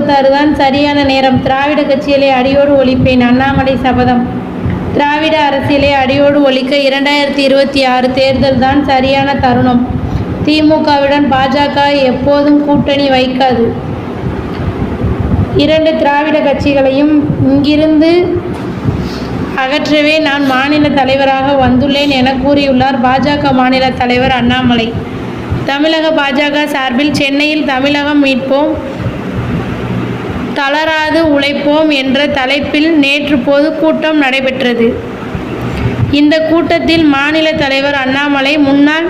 26 தான் சரியான நேரம். திராவிட கட்சிகளை அடியோடு ஒழிப்பேன். அண்ணாமலை சபதம். திராவிட அரசியலை அடியோடு ஒழிக்க 2026 தேர்தல் தான் சரியான தருணம். திமுகவுடன் பாஜக எப்போதும் கூட்டணி வைக்காது. 2 திராவிட கட்சிகளையும் இங்கிருந்து அகற்றவே நான் மாநில தலைவராக வந்துள்ளேன் என கூறியுள்ளார் பாஜக மாநில தலைவர் அண்ணாமலை. தமிழக பாஜக சார்பில் சென்னையில் தமிழகம் மீட்போம், தளராது உழைப்போம் என்ற தலைப்பில் நேற்று பொதுக்கூட்டம் நடைபெற்றது. இந்த கூட்டத்தில் மாநில தலைவர் அண்ணாமலை, முன்னாள்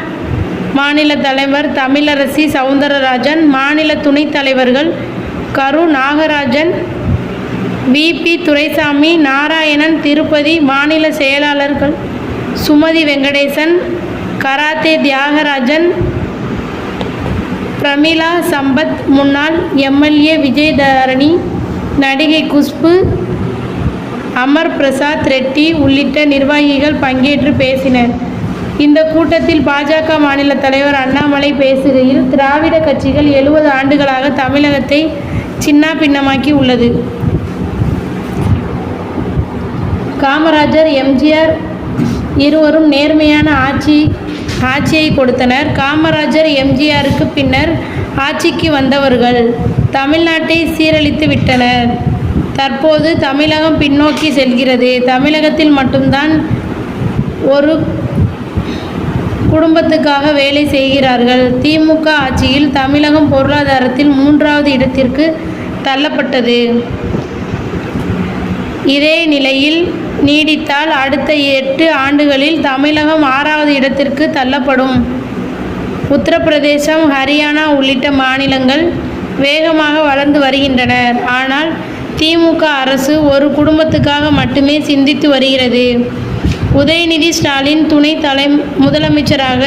மாநில தலைவர் தமிழரசி சவுந்தரராஜன், மாநில துணைத் தலைவர்கள் கரு நாகராஜன், பிபி துரைசாமி, நாராயணன், திருப்பதி, மாநில செயலாளர்கள் சுமதி வெங்கடேசன், கராத்தே தியாகராஜன், பிரமிளா சம்பத், முன்னாள் எம்எல்ஏ விஜயதாரணி, நடிகை குஷ்பு, அமர் பிரசாத் ரெட்டி உள்ளிட்ட நிர்வாகிகள் பங்கேற்று பேசினர். இந்த கூட்டத்தில் பாஜக மாநில தலைவர் அண்ணாமலை பேசுகையில், திராவிட கட்சிகள் 70 ஆண்டுகளாக தமிழகத்தை சின்னாபின்னமாக்கி உள்ளது. காமராஜர், எம்ஜிஆர் இருவரும் நேர்மையான ஆட்சியை கொடுத்தனர். காமராஜர், எம்ஜிஆருக்கு பின்னர் ஆட்சிக்கு வந்தவர்கள் தமிழ்நாட்டை சீரழித்து விட்டனர். தற்போது தமிழகம் பின்னோக்கி செல்கிறது. தமிழகத்தில் மட்டும்தான் ஒரு குடும்பத்துக்காக வேலை செய்கிறார்கள். திமுக ஆட்சியில் தமிழகம் பொருளாதாரத்தில் 3வது இடத்திற்கு தள்ளப்பட்டது. இதே நிலையில் நீடித்தால் அடுத்த 8 ஆண்டுகளில் தமிழகம் 6வது இடத்திற்கு தள்ளப்படும். உத்தரப்பிரதேசம், ஹரியானா உள்ளிட்ட மாநிலங்கள் வேகமாக வளர்ந்து வருகின்றன. ஆனால் திமுக அரசு ஒரு குடும்பத்துக்காக மட்டுமே சிந்தித்து வருகிறது. உதயநிதி ஸ்டாலின் துணை முதலமைச்சராக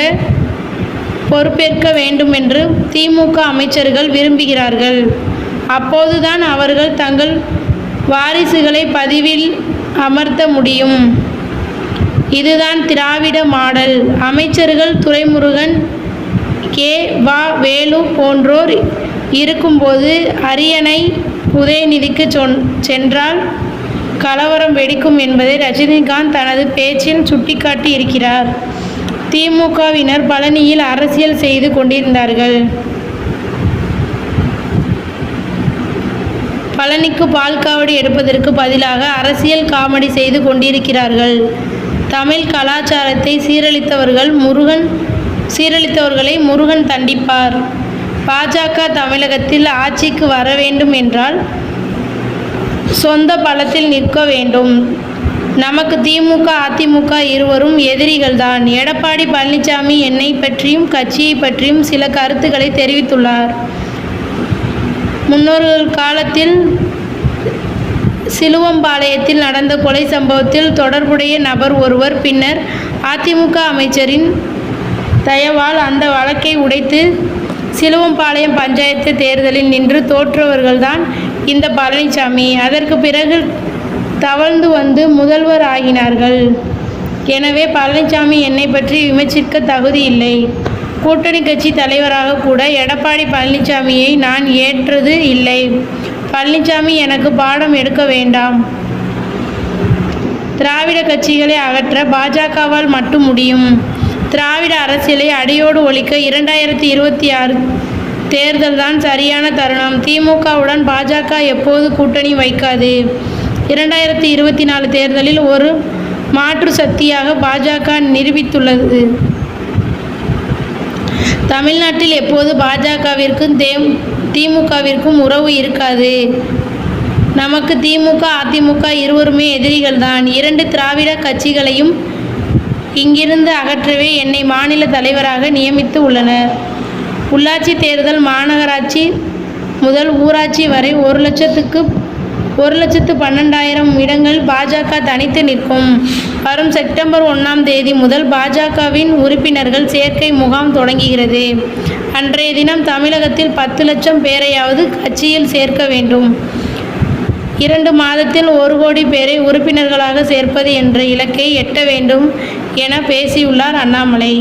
பொறுப்பேற்க வேண்டும் என்று திமுக அமைச்சர்கள் விரும்புகிறார்கள். அப்போதுதான் அவர்கள் தங்கள் வாரிசுகளை பதவியில் அமர்த்த முடியும். இதுதான் திராவிட மாடல். அமைச்சர்கள் துரைமுருகன், கே. வா. வேலு போன்றோர் இருக்கும்போது அரியணை உதயநிதிக்கு சென்றால் கலவரம் வெடிக்கும் என்பதை ரஜினிகாந்த் தனது பேச்சில் சுட்டிக்காட்டி இருக்கிறார். திமுகவினர் பழனியில் அரசியல் செய்து கொண்டிருந்தார்கள். பழனிக்கு பால்காவடி எடுப்பதற்கு பதிலாக அரசியல் காமெடி செய்து கொண்டிருக்கிறார்கள். தமிழ் கலாச்சாரத்தை சீரழித்தவர்களை முருகன் தண்டிப்பார். பாஜக தமிழகத்தில் ஆட்சிக்கு வர வேண்டும் என்றால் சொந்த பலத்தில் நிற்க வேண்டும். நமக்கு திமுக, அதிமுக இருவரும் எதிரிகள்தான். எடப்பாடி பழனிசாமி என்னை பற்றியும் கட்சியை பற்றியும் சில கருத்துக்களை தெரிவித்துள்ளார். முன்னொரு காலத்தில் சிலுவம்பாளையத்தில் நடந்த கொலை சம்பவத்தில் தொடர்புடைய நபர் ஒருவர் பின்னர் அதிமுக அமைச்சரின் தயவால் அந்த வழக்கை உடைத்து சிலுவம்பாளையம் பஞ்சாயத்து தேர்தலில் நின்று தோற்றவர்கள்தான் இந்த பழனிசாமி. அதற்கு பிறகு தவழ்ந்து வந்து முதல்வர் ஆகினார்கள். எனவே பழனிசாமி என்னை பற்றி விமர்சிக்க தகுதி இல்லை. கூட்டணி கட்சி தலைவராக கூட எடப்பாடி பழனிசாமியை நான் ஏற்றது இல்லை. பழனிசாமி எனக்கு பாடம் எடுக்க வேண்டாம். திராவிட கட்சிகளை அகற்ற பாஜகவால் மட்டும் முடியும். திராவிட அரசியலை அடியோடு ஒழிக்க 2026 தேர்தல் தான் சரியான தருணம். திமுகவுடன் பாஜக எப்போது கூட்டணி வைக்காது. 2024 தேர்தலில் ஒரு மாற்று சக்தியாக பாஜக நிரூபித்துள்ளது. தமிழ்நாட்டில் எப்போது பாஜகவிற்கும் திமுகவிற்கும் உறவு இருக்காது. நமக்கு திமுக, அதிமுக இருவருமே எதிரிகள்தான். 2 திராவிட கட்சிகளையும் இங்கிருந்து அகற்றவே என்னை மாநில தலைவராக நியமித்து உள்ளனர். உள்ளாட்சி தேர்தல் மாநகராட்சி முதல் ஊராட்சி வரை 1,12,000 இடங்கள் பாஜக தனித்து நிற்கும். வரும் செப்டம்பர் 1ஆம் தேதி முதல் பாஜகவின் உறுப்பினர்கள் சேர்க்கை முகாம் தொடங்குகிறது. அன்றைய தினம் தமிழகத்தில் 10 லட்சம் பேரையாவது கட்சியில் சேர்க்க வேண்டும். 2 மாதத்தில் 1 கோடி பேரை உறுப்பினர்களாக சேர்ப்பது என்ற இலக்கை எட்ட வேண்டும் என பேசியுள்ளார் அண்ணாமலை.